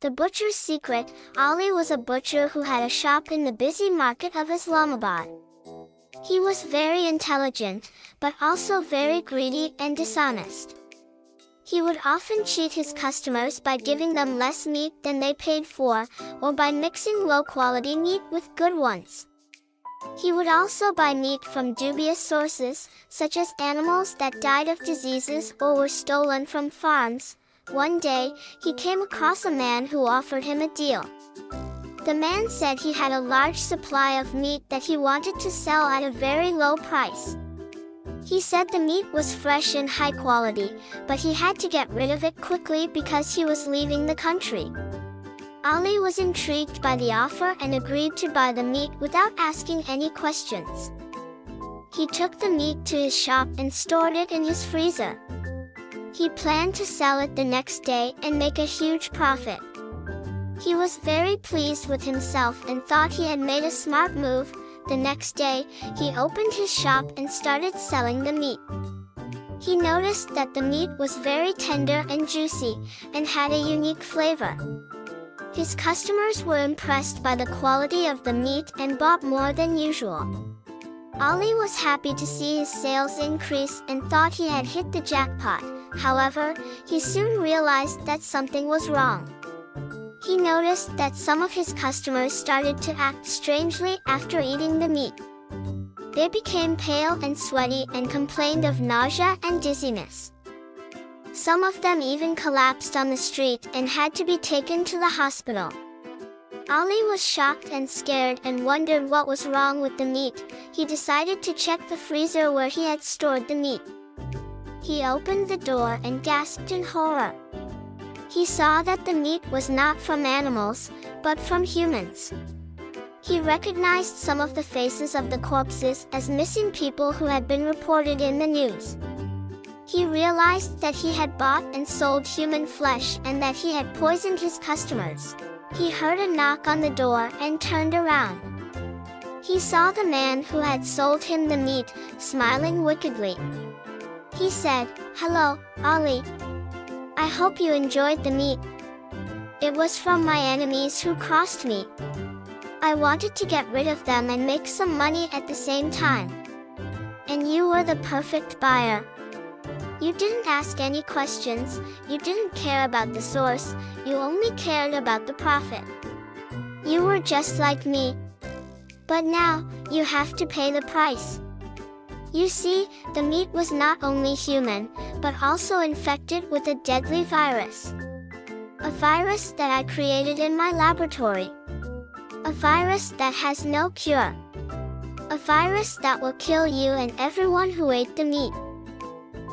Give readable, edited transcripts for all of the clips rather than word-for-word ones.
The butcher's secret. Ali was a butcher who had a shop in the busy market of Islamabad. He was very intelligent, but also very greedy and dishonest. He would often cheat his customers by giving them less meat than they paid for, or by mixing low-quality meat with good ones. He would also buy meat from dubious sources, such as animals that died of diseases or were stolen from farms. One day, he came across a man who offered him a deal. The man said he had a large supply of meat that he wanted to sell at a very low price. He said the meat was fresh and high quality, but he had to get rid of it quickly because he was leaving the country. Ali was intrigued by the offer and agreed to buy the meat without asking any questions. He took the meat to his shop and stored it in his freezer. He planned to sell it the next day and make a huge profit. He was very pleased with himself and thought he had made a smart move. The next day, he opened his shop and started selling the meat. He noticed that the meat was very tender and juicy, and had a unique flavor. His customers were impressed by the quality of the meat and bought more than usual. Ali was happy to see his sales increase and thought he had hit the jackpot. However, he soon realized that something was wrong. He noticed that some of his customers started to act strangely after eating the meat. They became pale and sweaty and complained of nausea and dizziness. Some of them even collapsed on the street and had to be taken to the hospital. Ali was shocked and scared and wondered what was wrong with the meat. He decided to check the freezer where he had stored the meat. He opened the door and gasped in horror. He saw that the meat was not from animals, but from humans. He recognized some of the faces of the corpses as missing people who had been reported in the news. He realized that he had bought and sold human flesh and that he had poisoned his customers. He heard a knock on the door and turned around. He saw the man who had sold him the meat, smiling wickedly. He said, "Hello, Ali. I hope you enjoyed the meat. It was from my enemies who crossed me. I wanted to get rid of them and make some money at the same time. And you were the perfect buyer. You didn't ask any questions, you didn't care about the source, you only cared about the profit. You were just like me. But now, you have to pay the price." You see, the meat was not only human, but also infected with a deadly virus. A virus that I created in my laboratory. A virus that has no cure. A virus that will kill you and everyone who ate the meat.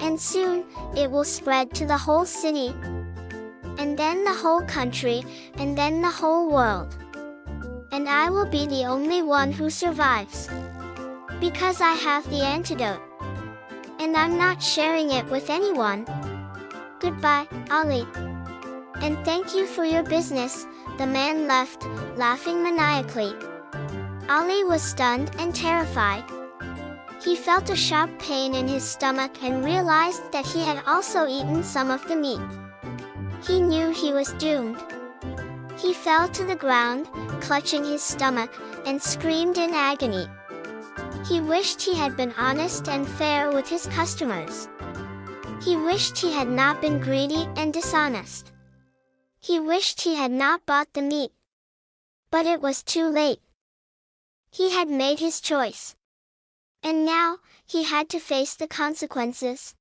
And soon, it will spread to the whole city. And then the whole country, and then the whole world. And I will be the only one who survives. Because I have the antidote. And I'm not sharing it with anyone. Goodbye, Ali. And thank you for your business." The man left, laughing maniacally. Ali was stunned and terrified. He felt a sharp pain in his stomach and realized that he had also eaten some of the meat. He knew he was doomed. He fell to the ground, clutching his stomach, and screamed in agony. He wished he had been honest and fair with his customers. He wished he had not been greedy and dishonest. He wished he had not bought the meat. But it was too late. He had made his choice. And now, he had to face the consequences.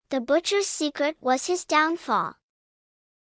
The butcher's secret was his downfall.